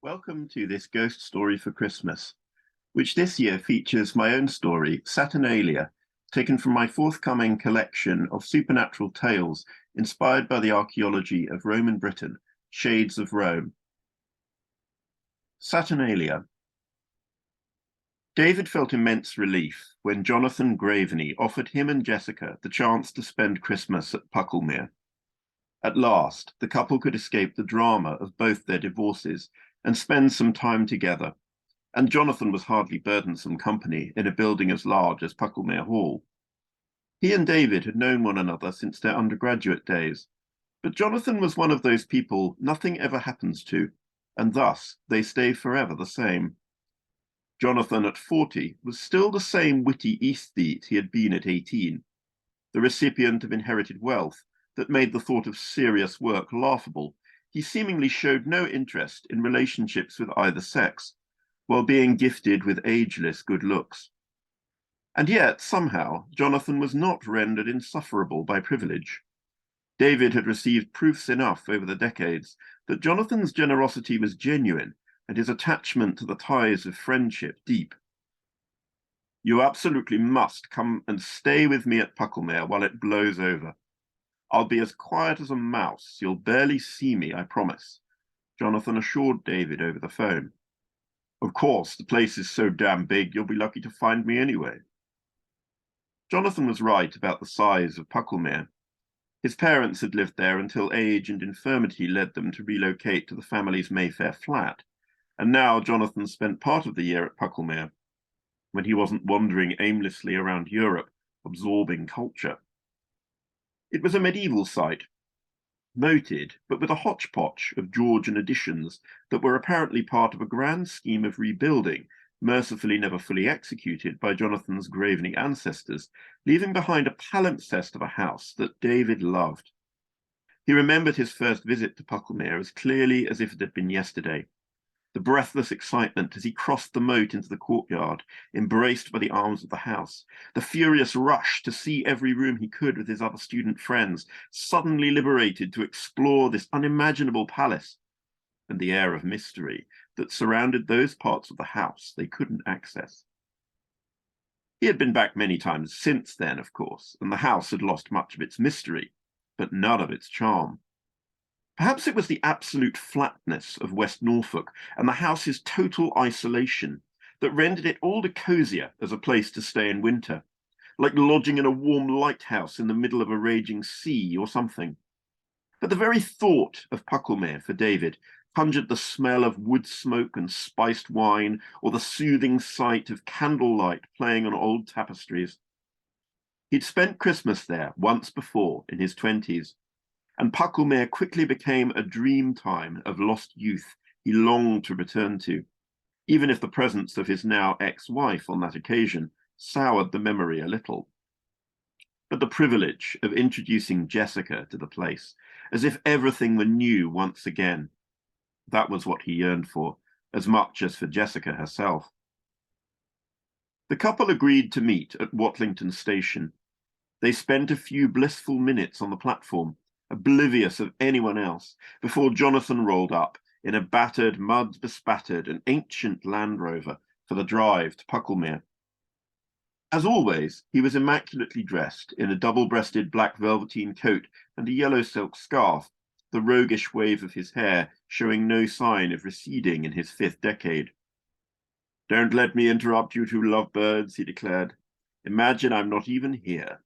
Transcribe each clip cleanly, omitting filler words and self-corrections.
Welcome to this ghost story for Christmas, which this year features my own story, Saturnalia, taken from my forthcoming collection of supernatural tales inspired by the archaeology of Roman Britain, Shades of Rome. Saturnalia. David felt immense relief when Jonathan Graveney offered him and Jessica the chance to spend Christmas at Pucklemere. At last, the couple could escape the drama of both their divorces and spend some time together, and Jonathan was hardly burdensome company in a building as large as Pucklemere Hall. He and David had known one another since their undergraduate days, but Jonathan was one of those people nothing ever happens to, and thus they stay forever the same. Jonathan at 40 was still the same witty aesthete he had been at 18, the recipient of inherited wealth that made the thought of serious work laughable. He seemingly showed no interest in relationships with either sex, while being gifted with ageless good looks. And yet, somehow, Jonathan was not rendered insufferable by privilege. David had received proofs enough over the decades that Jonathan's generosity was genuine and his attachment to the ties of friendship deep. "You absolutely must come and stay with me at Pucklemere while it blows over. I'll be as quiet as a mouse. You'll barely see me, I promise," Jonathan assured David over the phone. "Of course, the place is so damn big, you'll be lucky to find me anyway." Jonathan was right about the size of Pucklemere. His parents had lived there until age and infirmity led them to relocate to the family's Mayfair flat, and now Jonathan spent part of the year at Pucklemere, when he wasn't wandering aimlessly around Europe, absorbing culture. It was a medieval site, moated, but with a hodgepodge of Georgian additions that were apparently part of a grand scheme of rebuilding, mercifully never fully executed by Jonathan's Graveney ancestors, leaving behind a palimpsest of a house that David loved. He remembered his first visit to Pucklemere as clearly as if it had been yesterday. The breathless excitement as he crossed the moat into the courtyard, embraced by the arms of the house, the furious rush to see every room he could with his other student friends, suddenly liberated to explore this unimaginable palace, and the air of mystery that surrounded those parts of the house they couldn't access. He had been back many times since then, of course, and the house had lost much of its mystery, but none of its charm. Perhaps it was the absolute flatness of West Norfolk and the house's total isolation that rendered it all the cozier as a place to stay in winter, like lodging in a warm lighthouse in the middle of a raging sea or something. But the very thought of Pucklemere for David conjured the smell of wood smoke and spiced wine, or the soothing sight of candlelight playing on old tapestries. He'd spent Christmas there once before in his 20s, and Pucklemere quickly became a dream time of lost youth he longed to return to, even if the presence of his now ex-wife on that occasion soured the memory a little. But the privilege of introducing Jessica to the place, as if everything were new once again, that was what he yearned for, as much as for Jessica herself. The couple agreed to meet at Watlington Station. They spent a few blissful minutes on the platform, oblivious of anyone else, before Jonathan rolled up in a battered, mud-bespattered and ancient Land Rover for the drive to Pucklemere. As always, he was immaculately dressed in a double-breasted black velveteen coat and a yellow silk scarf, the roguish wave of his hair showing no sign of receding in his 5th decade. "Don't let me interrupt you two lovebirds," he declared. "Imagine I'm not even here."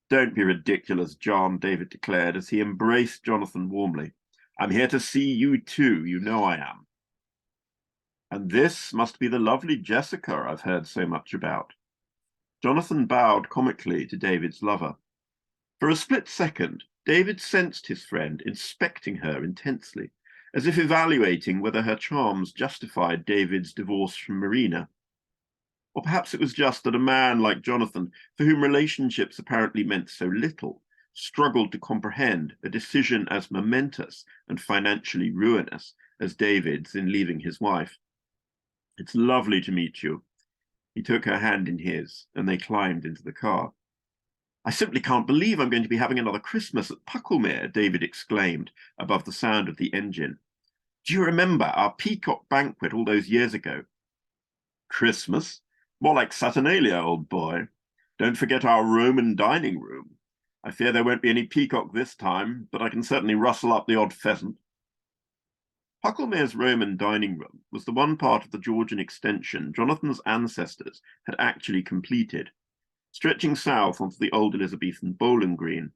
"Don't be ridiculous, John," David declared as he embraced Jonathan warmly. "I'm here to see you too, you know I am. And this must be the lovely Jessica I've heard so much about." Jonathan bowed comically to David's lover. For a split second, David sensed his friend inspecting her intensely, as if evaluating whether her charms justified David's divorce from Marina. Or perhaps it was just that a man like Jonathan, for whom relationships apparently meant so little, struggled to comprehend a decision as momentous and financially ruinous as David's in leaving his wife. "It's lovely to meet you." He took her hand in his, and they climbed into the car. "I simply can't believe I'm going to be having another Christmas at Pucklemere," David exclaimed above the sound of the engine. Do you remember our peacock banquet all those years ago? Christmas? More like Saturnalia, old boy. Don't forget our Roman dining room. I fear there won't be any peacock this time, but I can certainly rustle up the odd pheasant. Pucklemere's Roman dining room was the one part of the Georgian extension Jonathan's ancestors had actually completed, stretching south onto the old Elizabethan bowling green.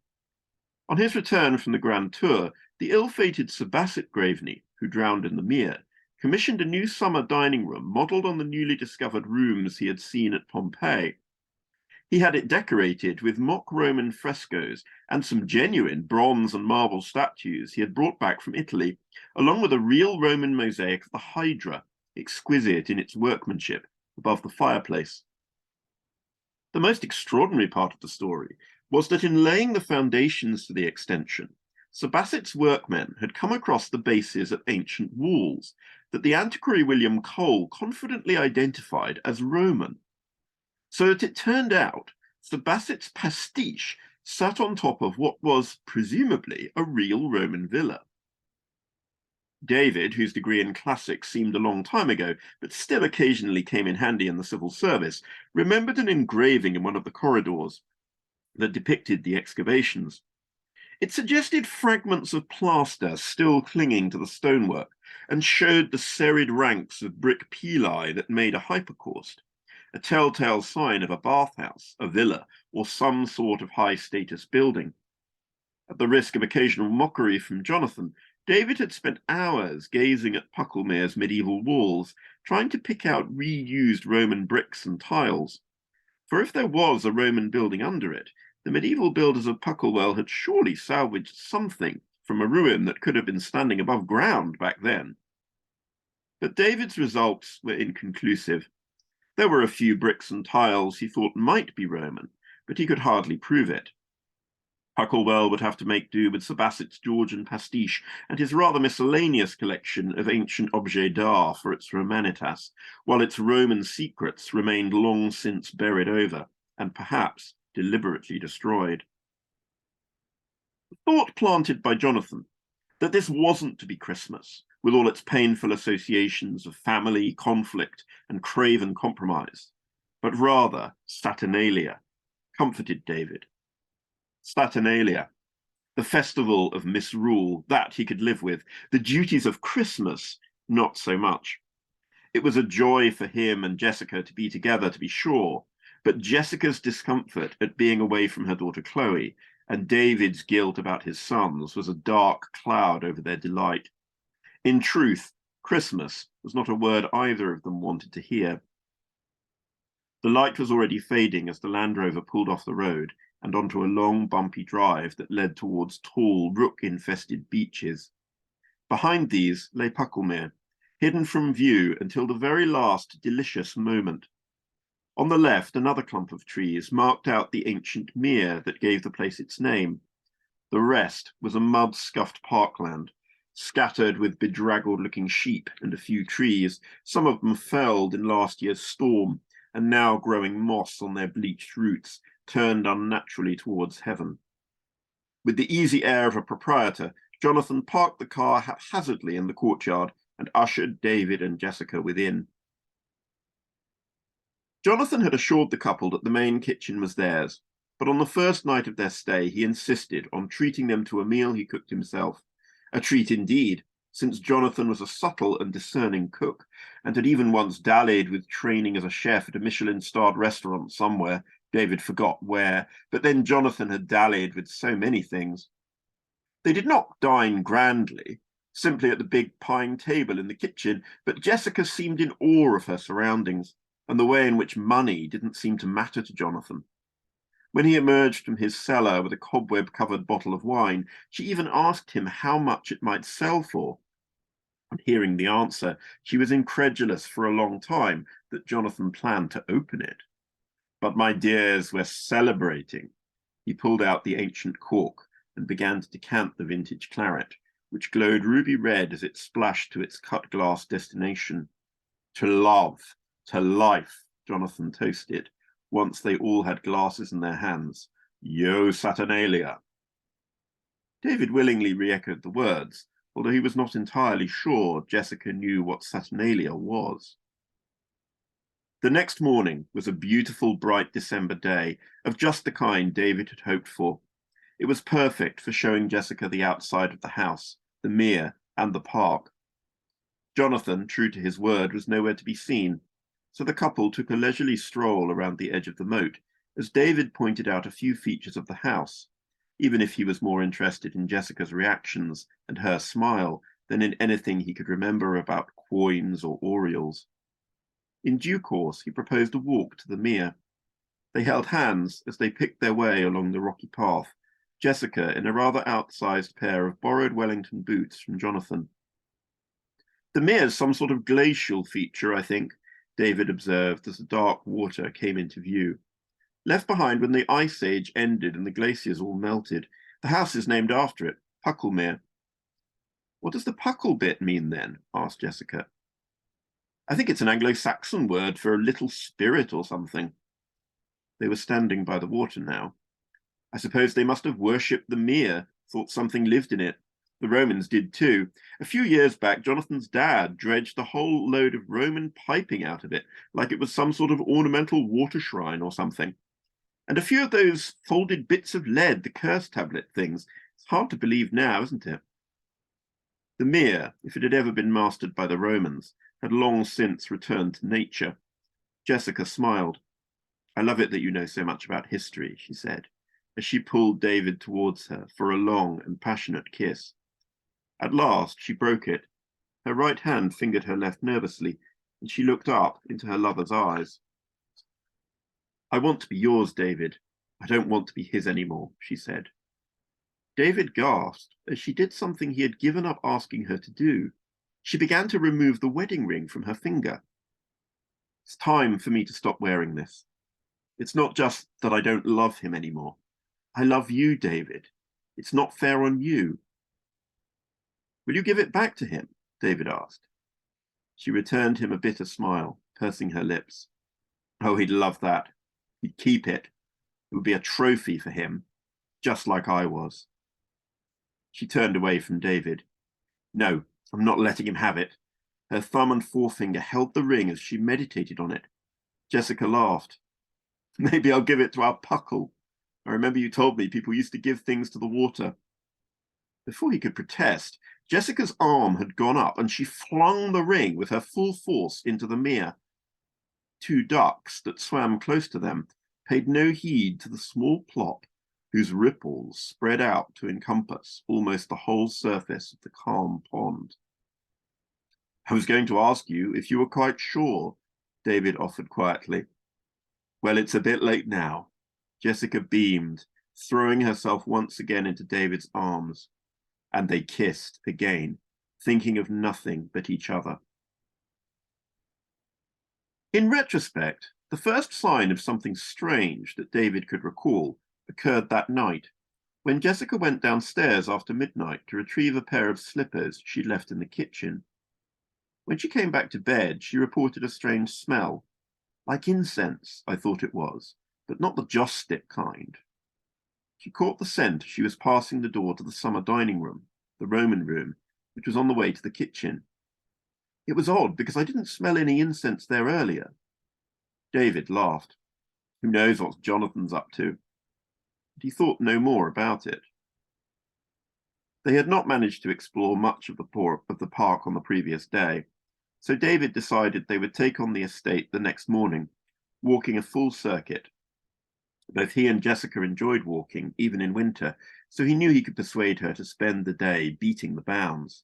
On his return from the Grand Tour, the ill-fated Sir Basset Graveney, who drowned in the mere, commissioned a new summer dining room modelled on the newly discovered rooms he had seen at Pompeii. He had it decorated with mock Roman frescoes and some genuine bronze and marble statues he had brought back from Italy, along with a real Roman mosaic of the Hydra, exquisite in its workmanship, above the fireplace. The most extraordinary part of the story was that in laying the foundations for the extension, Sir Basset's workmen had come across the bases of ancient walls that the antiquary William Cole confidently identified as Roman. So that it turned out Sir Basset's pastiche sat on top of what was, presumably, a real Roman villa. David, whose degree in classics seemed a long time ago, but still occasionally came in handy in the civil service, remembered an engraving in one of the corridors that depicted the excavations. It suggested fragments of plaster still clinging to the stonework and showed the serried ranks of brick pili that made a hypocaust, a telltale sign of a bathhouse, a villa, or some sort of high-status building. At the risk of occasional mockery from Jonathan, David had spent hours gazing at Pucklemere's medieval walls, trying to pick out reused Roman bricks and tiles. For if there was a Roman building under it, the medieval builders of Pucklewell had surely salvaged something from a ruin that could have been standing above ground back then. But David's results were inconclusive. There were a few bricks and tiles he thought might be Roman, but he could hardly prove it. Pucklewell would have to make do with Sir Basset's Georgian pastiche and his rather miscellaneous collection of ancient objets d'art for its Romanitas, while its Roman secrets remained long since buried over, and perhaps deliberately destroyed. The thought planted by Jonathan that this wasn't to be Christmas, with all its painful associations of family, conflict, and craven compromise, but rather Saturnalia, comforted David. Saturnalia, the festival of misrule, that he could live with. The duties of Christmas, not so much. It was a joy for him and Jessica to be together, to be sure, but Jessica's discomfort at being away from her daughter Chloe and David's guilt about his sons was a dark cloud over their delight. In truth, Christmas was not a word either of them wanted to hear. The light was already fading as the Land Rover pulled off the road and onto a long, bumpy drive that led towards tall, rook-infested beeches. Behind these lay Pucklemere, hidden from view until the very last delicious moment. On the left, another clump of trees marked out the ancient mere that gave the place its name. The rest was a mud-scuffed parkland, scattered with bedraggled-looking sheep and a few trees, some of them felled in last year's storm, and now growing moss on their bleached roots, turned unnaturally towards heaven. With the easy air of a proprietor, Jonathan parked the car haphazardly in the courtyard and ushered David and Jessica within. Jonathan had assured the couple that the main kitchen was theirs, but on the first night of their stay he insisted on treating them to a meal he cooked himself. A treat indeed, since Jonathan was a subtle and discerning cook, and had even once dallied with training as a chef at a Michelin-starred restaurant somewhere, David forgot where, but then Jonathan had dallied with so many things. They did not dine grandly, simply at the big pine table in the kitchen, but Jessica seemed in awe of her surroundings, and the way in which money didn't seem to matter to Jonathan. When he emerged from his cellar with a cobweb-covered bottle of wine, she even asked him how much it might sell for. On hearing the answer, she was incredulous for a long time that Jonathan planned to open it. But my dears, we're celebrating. He pulled out the ancient cork and began to decant the vintage claret, which glowed ruby red as it splashed to its cut-glass destination. To love, to life, Jonathan toasted, once they all had glasses in their hands. Yo Saturnalia. David willingly re-echoed the words, although he was not entirely sure Jessica knew what Saturnalia was. The next morning was a beautiful, bright December day, of just the kind David had hoped for. It was perfect for showing Jessica the outside of the house, the mere, and the park. Jonathan, true to his word, was nowhere to be seen, so the couple took a leisurely stroll around the edge of the moat, as David pointed out a few features of the house, even if he was more interested in Jessica's reactions and her smile than in anything he could remember about quoins or orioles. In due course, he proposed a walk to the mere. They held hands as they picked their way along the rocky path, Jessica in a rather outsized pair of borrowed Wellington boots from Jonathan. The mere's some sort of glacial feature, I think, David observed as the dark water came into view. Left behind when the Ice Age ended and the glaciers all melted. The house is named after it, Pucklemere. What does the Puckle bit mean then? Asked Jessica. I think it's an Anglo-Saxon word for a little spirit or something. They were standing by the water now. I suppose they must have worshipped the mere, thought something lived in it. The Romans did too. A few years back, Jonathan's dad dredged a whole load of Roman piping out of it, like it was some sort of ornamental water shrine or something. And a few of those folded bits of lead, the curse tablet things. It's hard to believe now, isn't it? The mere, if it had ever been mastered by the Romans, had long since returned to nature. Jessica smiled. I love it that you know so much about history, she said, as she pulled David towards her for a long and passionate kiss. At last, she broke it. Her right hand fingered her left nervously, and she looked up into her lover's eyes. I want to be yours, David. I don't want to be his anymore, she said. David gasped as she did something he had given up asking her to do. She began to remove the wedding ring from her finger. It's time for me to stop wearing this. It's not just that I don't love him anymore. I love you, David. It's not fair on you. Will you give it back to him? David asked. She returned him a bitter smile, pursing her lips. Oh, he'd love that. He'd keep it. It would be a trophy for him, just like I was. She turned away from David. No, I'm not letting him have it. Her thumb and forefinger held the ring as she meditated on it. Jessica laughed. Maybe I'll give it to our Puckle. I remember you told me people used to give things to the water. Before he could protest, Jessica's arm had gone up and she flung the ring with her full force into the mere. Two ducks that swam close to them paid no heed to the small plop whose ripples spread out to encompass almost the whole surface of the calm pond. I was going to ask you if you were quite sure, David offered quietly. Well, it's a bit late now. Jessica beamed, throwing herself once again into David's arms, and they kissed again, thinking of nothing but each other. In retrospect, the first sign of something strange that David could recall occurred that night, when Jessica went downstairs after midnight to retrieve a pair of slippers she'd left in the kitchen. When she came back to bed, she reported a strange smell. Like incense, I thought it was, but not the joss stick kind. She caught the scent as she was passing the door to the summer dining room, the Roman room, which was on the way to the kitchen. It was odd because I didn't smell any incense there earlier. David laughed. Who knows what Jonathan's up to? But he thought no more about it. They had not managed to explore much of the park on the previous day, so David decided they would take on the estate the next morning, walking a full circuit. Both he and Jessica enjoyed walking, even in winter, so he knew he could persuade her to spend the day beating the bounds.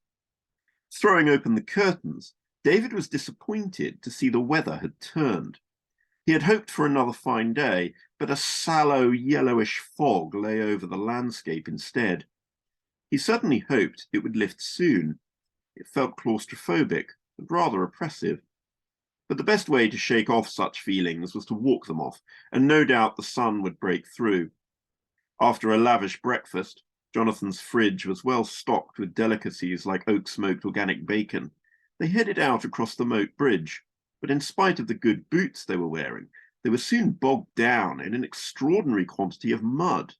Throwing open the curtains, David was disappointed to see the weather had turned. He had hoped for another fine day, but a sallow, yellowish fog lay over the landscape instead. He certainly hoped it would lift soon. It felt claustrophobic and rather oppressive. But the best way to shake off such feelings was to walk them off, and no doubt the sun would break through. After a lavish breakfast, Jonathan's fridge was well stocked with delicacies like oak-smoked organic bacon. They headed out across the moat bridge, but in spite of the good boots they were wearing, they were soon bogged down in an extraordinary quantity of mud.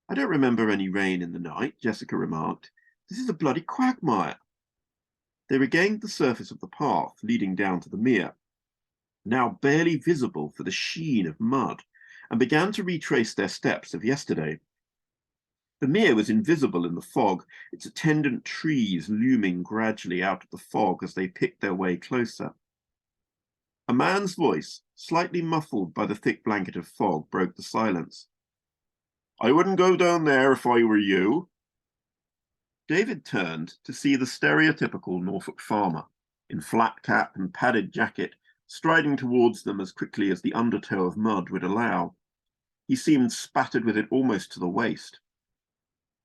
I don't remember any rain in the night, Jessica remarked. This is a bloody quagmire. They regained the surface of the path leading down to the mere, now barely visible for the sheen of mud, and began to retrace their steps of yesterday. The mere was invisible in the fog, its attendant trees looming gradually out of the fog as they picked their way closer. A man's voice, slightly muffled by the thick blanket of fog, broke the silence. "I wouldn't go down there if I were you." David turned to see the stereotypical Norfolk farmer, in flat cap and padded jacket, striding towards them as quickly as the undertow of mud would allow. He seemed spattered with it almost to the waist.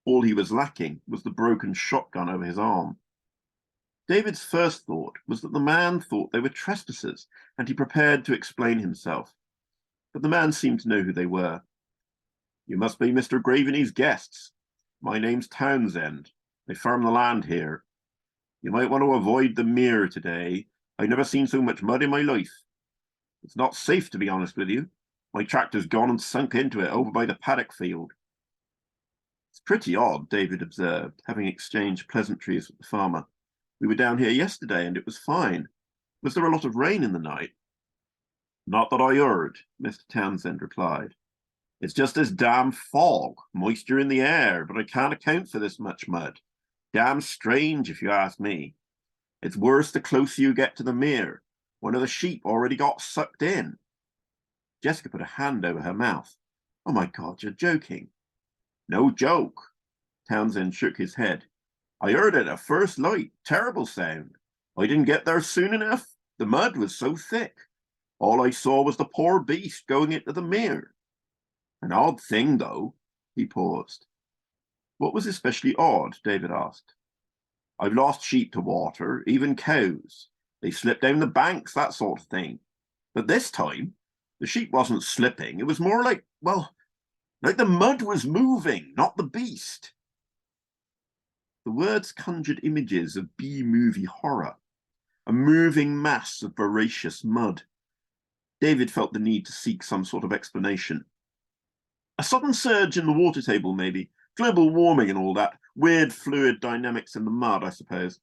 All he was lacking was the broken shotgun over his arm. David's first thought was that the man thought they were trespassers, and he prepared to explain himself. But the man seemed to know who they were. "You must be Mr. Graveney's guests. My name's Townsend. They farm the land here. You might want to avoid the mere today. I've never seen so much mud in my life. It's not safe, to be honest with you. My tractor's gone and sunk into it over by the paddock field." "It's pretty odd," David observed, having exchanged pleasantries with the farmer. "We were down here yesterday and it was fine. Was there a lot of rain in the night?" "Not that I heard," Mr. Townsend replied. "It's just this damn fog, moisture in the air, but I can't account for this much mud. Damn strange, if you ask me. It's worse the closer you get to the mere. One of the sheep already got sucked in." Jessica put a hand over her mouth. "Oh my God, you're joking." "No joke." Townsend shook his head. "I heard it at first light. Terrible sound. I didn't get there soon enough. The mud was so thick. All I saw was the poor beast going into the mere. An odd thing, though." He paused. "What was especially odd?" David asked. "I've lost sheep to water, even cows. They slip down the banks, that sort of thing. But this time, the sheep wasn't slipping. It was more like, well, like the mud was moving, not the beast." The words conjured images of B-movie horror, a moving mass of voracious mud. David felt the need to seek some sort of explanation. "A sudden surge in the water table, maybe. Global warming and all that. Weird fluid dynamics in the mud, I suppose."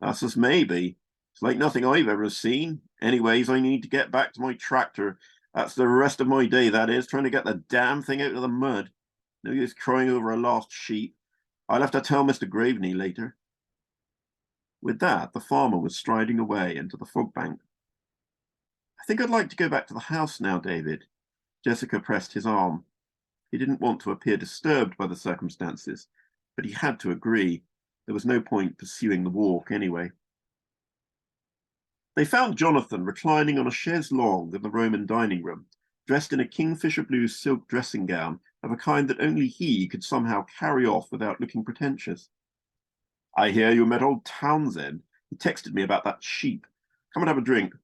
"That's just maybe. It's like nothing I've ever seen. Anyways, I need to get back to my tractor. That's the rest of my day, that is, trying to get the damn thing out of the mud. No use crying over a lost sheep. I'll have to tell Mr. Graveney later." With that, the farmer was striding away into the fog bank. "I think I'd like to go back to the house now, David." Jessica pressed his arm. He didn't want to appear disturbed by the circumstances, but he had to agree. There was no point pursuing the walk anyway. They found Jonathan reclining on a chaise longue in the Roman dining room, dressed in a kingfisher blue silk dressing gown of a kind that only he could somehow carry off without looking pretentious. "I hear you met old Townsend. He texted me about that sheep. Come and have a drink."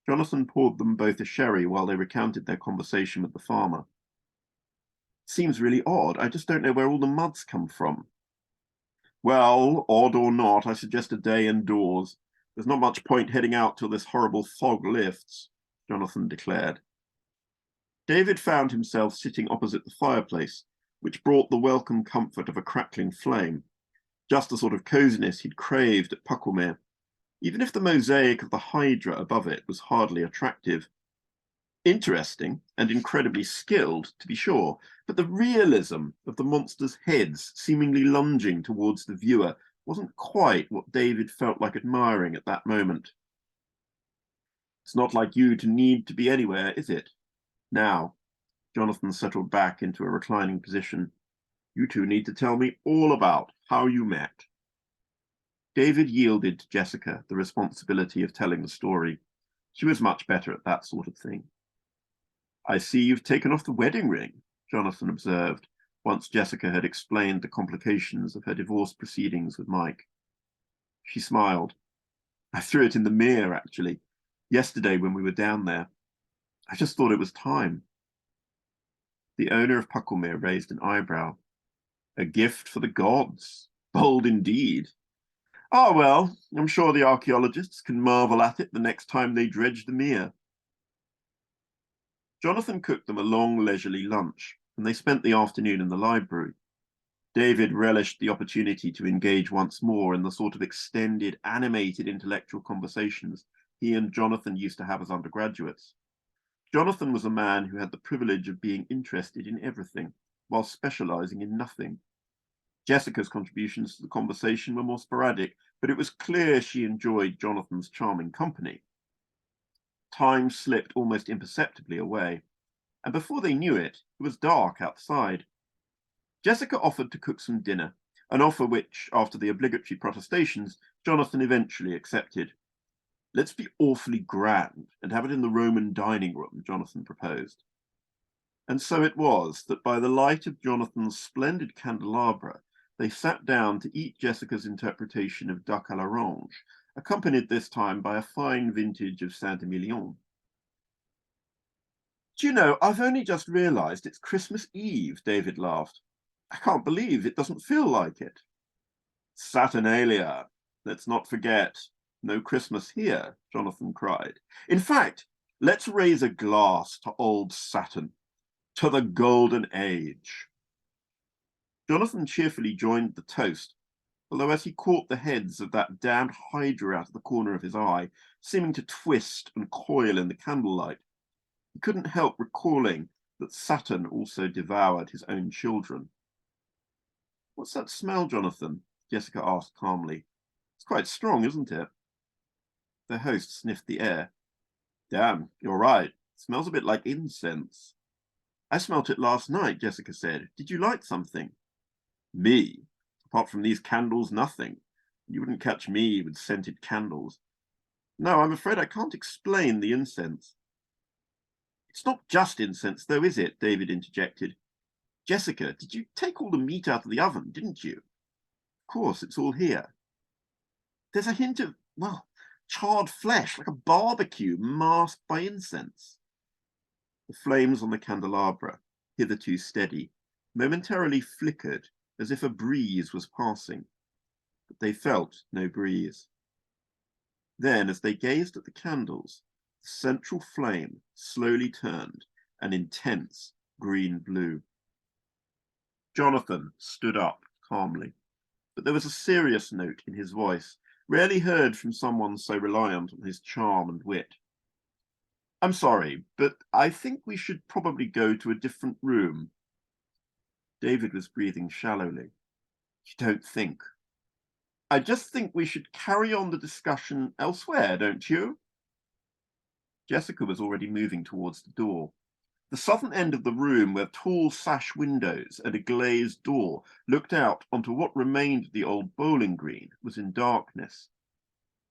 Jonathan poured them both a sherry while they recounted their conversation with the farmer. "Seems really odd. I just don't know where all the mud's come from." "Well, odd or not, I suggest a day indoors. There's not much point heading out till this horrible fog lifts," Jonathan declared. David found himself sitting opposite the fireplace, which brought the welcome comfort of a crackling flame, just the sort of coziness he'd craved at Pucklemere, even if the mosaic of the hydra above it was hardly attractive. Interesting and incredibly skilled, to be sure, but the realism of the monsters' heads seemingly lunging towards the viewer wasn't quite what David felt like admiring at that moment. "It's not like you to need to be anywhere, is it? Now," Jonathan settled back into a reclining position, "you two need to tell me all about how you met." David yielded to Jessica the responsibility of telling the story. She was much better at that sort of thing. "I see you've taken off the wedding ring," Jonathan observed, once Jessica had explained the complications of her divorce proceedings with Mike. She smiled. "I threw it in the mere, actually, yesterday when we were down there. I just thought it was time." The owner of Pucklemere raised an eyebrow. "A gift for the gods. Bold indeed. Ah, well, I'm sure the archaeologists can marvel at it the next time they dredge the mere." Jonathan cooked them a long, leisurely lunch, and they spent the afternoon in the library. David relished the opportunity to engage once more in the sort of extended, animated intellectual conversations he and Jonathan used to have as undergraduates. Jonathan was a man who had the privilege of being interested in everything, while specializing in nothing. Jessica's contributions to the conversation were more sporadic, but it was clear she enjoyed Jonathan's charming company. Time slipped almost imperceptibly away, and before they knew it, it was dark outside. Jessica offered to cook some dinner, an offer which, after the obligatory protestations, Jonathan eventually accepted. "Let's be awfully grand and have it in the Roman dining room," Jonathan proposed. And so it was that by the light of Jonathan's splendid candelabra, they sat down to eat Jessica's interpretation of duck à l'orange, accompanied this time by a fine vintage of Saint-Emilion. "Do you know, I've only just realized it's Christmas Eve," David laughed. "I can't believe it doesn't feel like it." "Saturnalia, let's not forget. No Christmas here," Jonathan cried. "In fact, let's raise a glass to old Saturn, to the golden age." Jonathan cheerfully joined the toast, although as he caught the heads of that damned hydra out of the corner of his eye, seeming to twist and coil in the candlelight, he couldn't help recalling that Saturn also devoured his own children. "What's that smell, Jonathan?" Jessica asked calmly. "It's quite strong, isn't it?" Their host sniffed the air. "Damn, you're right. It smells a bit like incense." "I smelt it last night," Jessica said. "Did you light something?" "Me? Apart from these candles, nothing. You wouldn't catch me with scented candles." "No, I'm afraid I can't explain the incense." "It's not just incense, though, is it?" David interjected. "Jessica, did you take all the meat out of the oven, didn't you?" "Of course, it's all here." "There's a hint of, well, charred flesh, like a barbecue masked by incense." The flames on the candelabra, hitherto steady, momentarily flickered as if a breeze was passing, but they felt no breeze. Then, as they gazed at the candles, the central flame slowly turned an intense green-blue. Jonathan stood up calmly, but there was a serious note in his voice, rarely heard from someone so reliant on his charm and wit. "I'm sorry, but I think we should probably go to a different room." David was breathing shallowly. "You don't think?" "I just think we should carry on the discussion elsewhere, don't you?" Jessica was already moving towards the door. The southern end of the room, where tall sash windows and a glazed door looked out onto what remained of the old bowling green, was in darkness.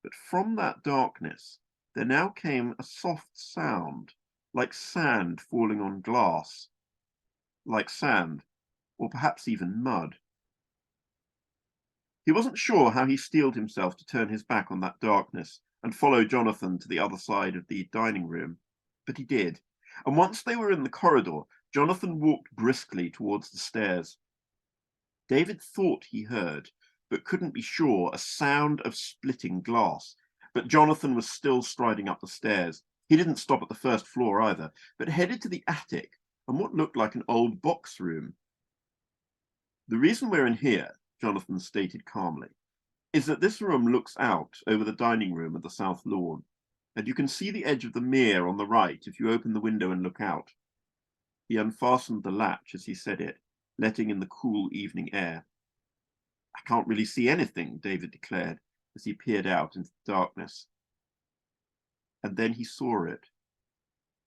But from that darkness there now came a soft sound, like sand falling on glass. Like sand, or perhaps even mud. He wasn't sure how he steeled himself to turn his back on that darkness and follow Jonathan to the other side of the dining room, but he did. And once they were in the corridor, Jonathan walked briskly towards the stairs. David thought he heard, but couldn't be sure, a sound of splitting glass. But Jonathan was still striding up the stairs. He didn't stop at the first floor either, but headed to the attic and what looked like an old box room. "The reason we're in here," Jonathan stated calmly, "is that this room looks out over the dining room and the south lawn, and you can see the edge of the mere on the right if you open the window and look out." He unfastened the latch as he said it, letting in the cool evening air. "I can't really see anything," David declared as he peered out into the darkness. And then he saw it,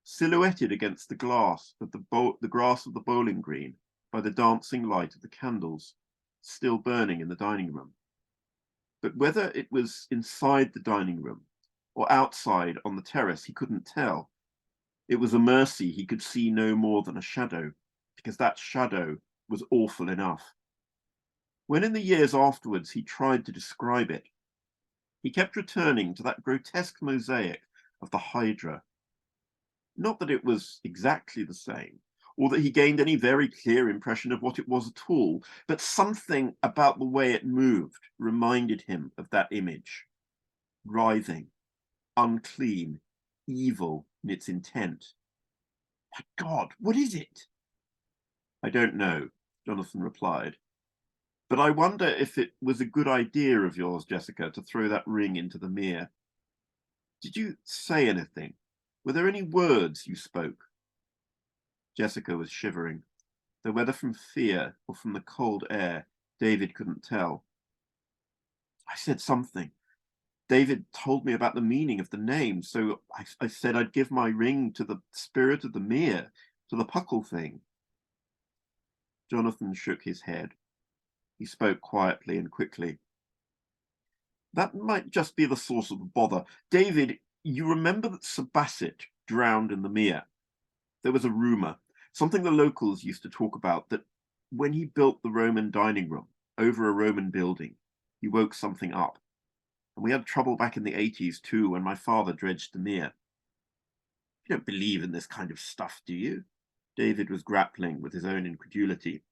silhouetted against the glass of the grass of the bowling green by the dancing light of the candles, still burning in the dining room. But whether it was inside the dining room or outside on the terrace, he couldn't tell. It was a mercy he could see no more than a shadow, because that shadow was awful enough. When in the years afterwards he tried to describe it, he kept returning to that grotesque mosaic of the Hydra. Not that it was exactly the same, or that he gained any very clear impression of what it was at all, but something about the way it moved reminded him of that image. Writhing, unclean, evil in its intent. "My God, what is it?" "I don't know," Jonathan replied. But I wonder if it was a good idea of yours, Jessica, to throw that ring into the mere. Did you say anything? Were there any words you spoke?" Jessica was shivering, though whether from fear or from the cold air, David couldn't tell. "I said something. David told me about the meaning of the name, so I said I'd give my ring to the spirit of the mere, to the Puckle thing." Jonathan shook his head. He spoke quietly and quickly. "That might just be the source of the bother. David, you remember that Sir Bassett drowned in the mere? There was a rumour, something the locals used to talk about, that when he built the Roman dining room over a Roman building, he woke something up. And we had trouble back in the 80s too, when my father dredged the mere. You don't believe in this kind of stuff, do you?" David was grappling with his own incredulity.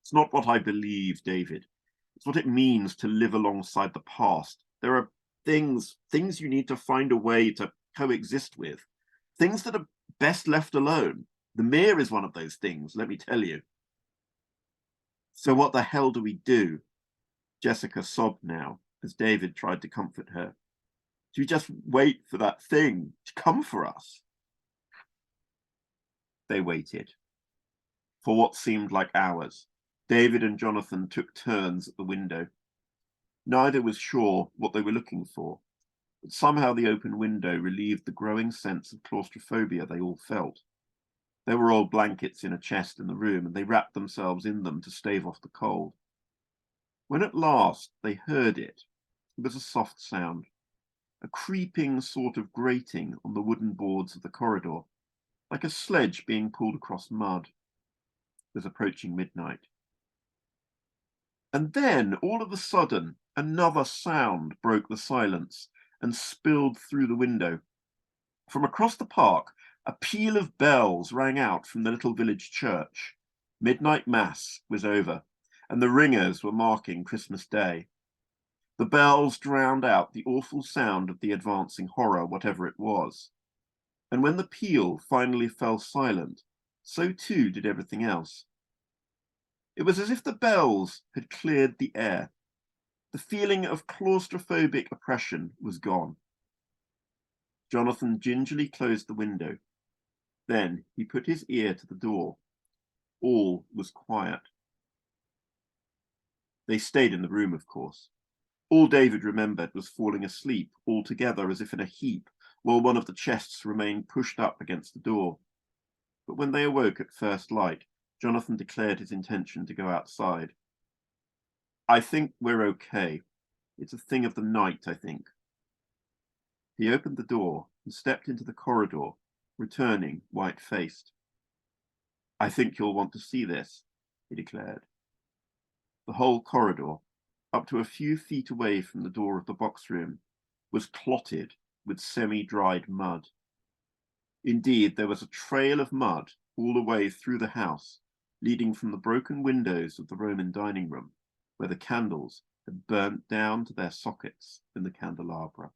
"It's not what I believe, David. It's what it means to live alongside the past. There are things you need to find a way to coexist with. Things that are best left alone. The mere is one of those things, let me tell you." "So what the hell do we do?" Jessica sobbed now, as David tried to comfort her. "Do we just wait for that thing to come for us?" They waited. For what seemed like hours, David and Jonathan took turns at the window. Neither was sure what they were looking for, but somehow the open window relieved the growing sense of claustrophobia they all felt. There were old blankets in a chest in the room, and they wrapped themselves in them to stave off the cold. When at last they heard it, it was a soft sound, a creeping sort of grating on the wooden boards of the corridor, like a sledge being pulled across mud. It was approaching midnight. And then, all of a sudden, another sound broke the silence and spilled through the window. From across the park, a peal of bells rang out from the little village church. Midnight mass was over, and the ringers were marking Christmas Day. The bells drowned out the awful sound of the advancing horror, whatever it was. And when the peal finally fell silent, so too did everything else. It was as if the bells had cleared the air. The feeling of claustrophobic oppression was gone. Jonathan gingerly closed the window. Then he put his ear to the door. All was quiet. They stayed in the room, of course. All David remembered was falling asleep, all together as if in a heap, while one of the chests remained pushed up against the door. But when they awoke at first light, Jonathan declared his intention to go outside. "I think we're okay. It's a thing of the night, I think." He opened the door and stepped into the corridor, returning white-faced. "I think you'll want to see this," he declared. The whole corridor, up to a few feet away from the door of the box room, was clotted with semi-dried mud. Indeed, there was a trail of mud all the way through the house, leading from the broken windows of the Roman dining room, where the candles had burnt down to their sockets in the candelabra.